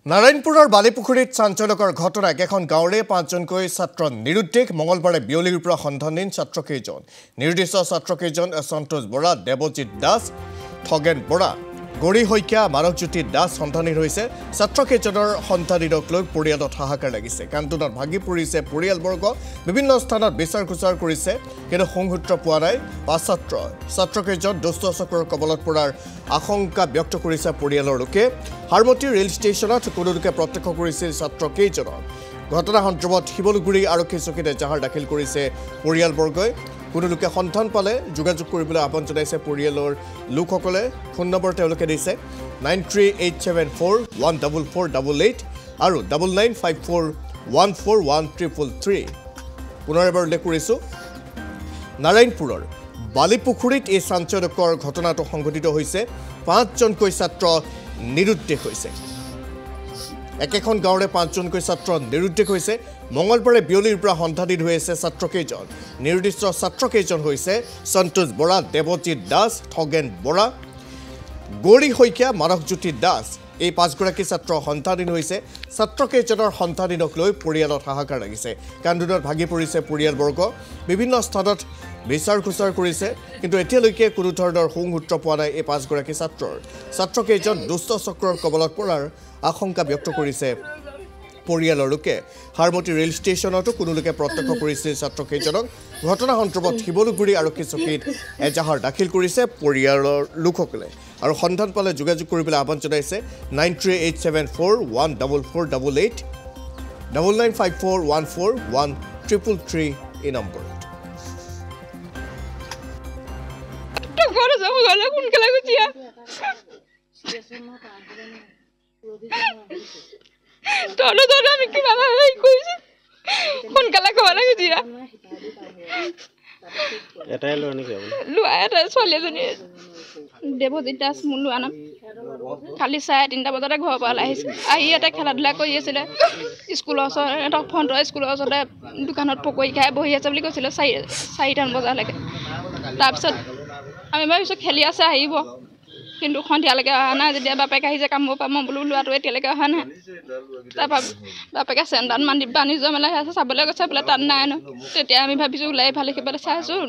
নাৰায়ণপুৰৰ বালিপুখুৰীত চাঞ্চল্যকৰ ঘটনাক এখন গাঁৱৰে 5জনকৈ ছাত্ৰ নিৰুদ্দেশ মঙলবাৰে বিয়লিৰ পৰা সন্ধানহীন ছাত্ৰকেইজন নিৰ্দিষ্ট ছাত্ৰকেইজন সন্তোষ বৰা দেৱজিৎ দাস থগেন বৰা গৌৰী শইকীয়া মানৱজ্যোতি দাস সন্ধানহীন হৈছে ছাত্ৰকেইজনৰ সন্ধানহীনক লৈ পৰিয়ালত হাহাকাৰ লাগিছে কান্দোনত ভাগি পৰিছে পৰিয়ালবৰ্গ বিভিন্ন স্থানত বিচাৰ খোচাৰ কৰিছে কিন্তু সংসূত্ৰ পোৱা নাই পাঁচ ছাত্ৰকেইজন দুষ্ট চক্ৰৰ কবলত পৰাৰ আশংকা ব্যক্ত কৰিছে পৰিয়ালৰ লোকে হাৰমতি ৰেল ষ্টেচনত কোনো লোকে প্ৰত্যক্ষ কৰিছিল ছাত্ৰকেইজনক ঘটনা সন্দৰ্ভত শিৱলগুৰি আৰক্ষী চকীত এজাহাৰ দাখিল কৰিছে পৰিয়ালবৰ্গই কোনো লোকে সন্ধান পালে যোগাযোগ কৰিবলৈ আহ্বান জনাইছে পৰিয়ালৰ লোকসকলে ফোন নম্বৰ তেওঁলোকে দিছে 9387414488 আৰু 9954141333 পুনৰ এবাৰ উল্লেখ কৰিছো নাৰায়ণপুৰৰ বালিপুখুৰীত এই চাঞ্চল্যকৰ ঘটনাটো সংঘটিত হৈছে 5জনকৈ ছাত্ৰ নিৰুদ্দেশ হৈছে একেখন গাঁৱৰে 5জনকৈ ছাত্ৰ নিৰুদ্দেশ হৈছে মঙলবাৰে বিয়লিৰ পৰা সন্ধানহীন হৈ আছে ছাত্ৰকেইজন নিৰ্দিষ্ট ছাত্ৰকেইজন হৈছে সন্তোষ বৰা দেৱজিৎ দাস থগেন বৰা গৌৰী শইকীয়া মানৱজ্যোতি দাস এই 5গৰাকী ছাত্ৰ সন্ধানহীন হৈছে ছাত্ৰকেইজনৰ সন্ধানহীনক লৈ পৰিয়ালত হাহাকাৰ লাগিছে কান্দোনত ভাগি পৰিছে পৰিয়ালবৰ্গ বিভিন্ন স্থানত বিচাৰ খোচাৰ কৰিছে কিন্তু এতিয়ালৈকে কোনো ধৰণৰ সংসূত্ৰ পোৱা নাই এই 5গৰাকী ছাত্ৰকেইজন দুষ্ট চক্ৰৰ কবলত পৰাৰ আশংকা ব্যক্ত কৰিছে পৰিয়ালৰ লোকে হাৰমতি ৰেল ষ্টেচনতো কোনো লোকে প্ৰত্যক্ষ কৰিছিল ছাত্ৰকেইজনক ঘটনা সন্দৰ্ভত শিৱলগুৰি আৰক্ষী চকীত এজাহাৰ দাখিল কৰিছে পৰিয়ালৰ লোকসকলে আৰু সন্ধান পালে যোগাযোগ কৰিবলৈ আহ্বান জনাইছে 9387414488 9954141333 এই নম্বৰত আমি কিবা কৈছে সোনকালে ক'ব লাগে দিয়া এটাই লোৱা নেকি লোৱা এটা ছোৱালী এজনী দেৱজিৎ দাস মোৰ লোৱা নাম কালি 3:30 বজাতে ঘৰৰ পৰা আহিছে আহি এটা খেলা ধূলা কৰি আছিলে স্কুলৰ ওচৰত এটা ফ্ৰণ্টৰ স্কুলৰ ওচৰতে দোকানত পকৰি খাই বহি আছে বুলি কৈছিলে 4:30 বজালৈকে তাৰপিছত আমি ভাবিছোঁ খেলি আছে আহিব কিন্তু সন্ধিয়ালৈকে অহা নাই যেতিয়া বাপেক আহিছে কামৰ পৰা মই বোলো লোৱাটো এতিয়ালৈকে অহা নাই তাৰপৰা বাপেকে চেণ্ডাত বান্ধি যোৱা মেলা আছে চাবলৈ গৈছে বোলে তাত নাই ন তেতিয়া আমি ভাবিছোঁ ওলাই ইফালে সিফালে চাইছোঁ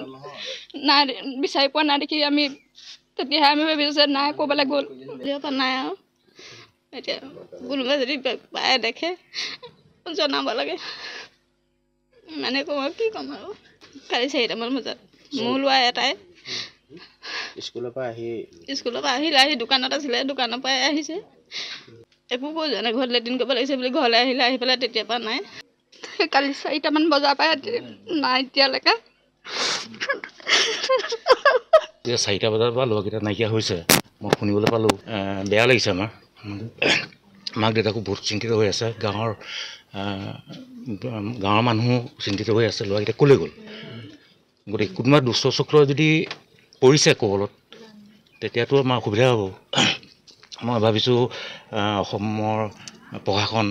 নাই বিচাৰি পোৱা নাই দেখি আমি তেতিয়াহে আমি ভাবিছোঁ যে নাই ক'ৰবালৈ গ'ল যিহেতু নাই আৰু এতিয়া কোনোবাই যদি পায় দেখে জনাব লাগে মানে ক'ম কি ক'ম আৰু কালি 4টামান বজাত মোৰ লোৱা এটাই স্কুলৰ পৰা আহি দোকানত আছিলে দোকানৰ পৰাই আহিছে একো কৈ যোৱা নাই ঘৰত লেট্ৰিন কৰিব লাগিছে বুলি ঘৰলৈ আহিলে আহি পেলাই তেতিয়াৰ পৰা নাই কালি 4টামান বজাৰ পৰা নাই এতিয়ালৈকে 4টা বজাৰ পৰা ল'ৰাকেইটা নাইকিয়া হৈছে মই শুনিবলৈ পালোঁ বেয়া লাগিছে আমাৰ মাক দেউতাকো বহুত চিন্তিত হৈ আছে গাঁৱৰ মানুহো চিন্তিত হৈ আছে ল'ৰাকেইটা ক'লৈ গ'ল গতিকে কোনোবা দুষ্ট চক্ৰ যদি পৰিছে কবলত তেতিয়াতো আমাৰ অসুবিধা হ'ব মই ভাবিছোঁ অসমৰ প্ৰশাসন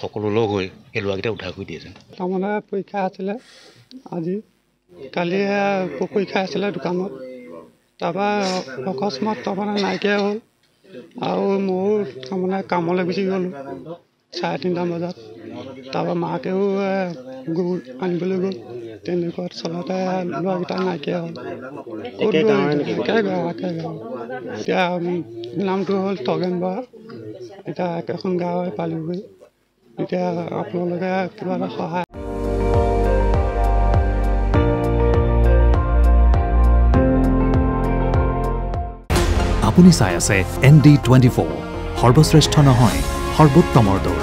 সকলো লগ হৈ সেই ল'ৰাকেইটা উদ্ধাৰ কৰি দিয়ে যেন তাৰমানে পৰীক্ষা আছিলে আজি কালি পৰীক্ষা আছিলে দোকানত তাৰপৰা অকস্মাত তাৰমানে নাইকিয়া হ'ল আৰু মোৰ তাৰমানে কামলৈ গুচি গ'লোঁ 3:30 বজাত তাৰপৰা মাকেও গৰু আনিবলৈ গ'ল তেনেকুৱা চলতে ল'ৰাকেইটা নাইকিয়া হ'ল এতিয়া নামটো হ'ল থগেন বৰা এতিয়া একেখন গাঁৱে পালোগৈ এতিয়া আপোনালোকে কিবা এটা সহায় আপুনি চাই আছে ND24 সৰ্বশ্ৰেষ্ঠ নহয় সৰ্বোত্তমৰ দৌৰ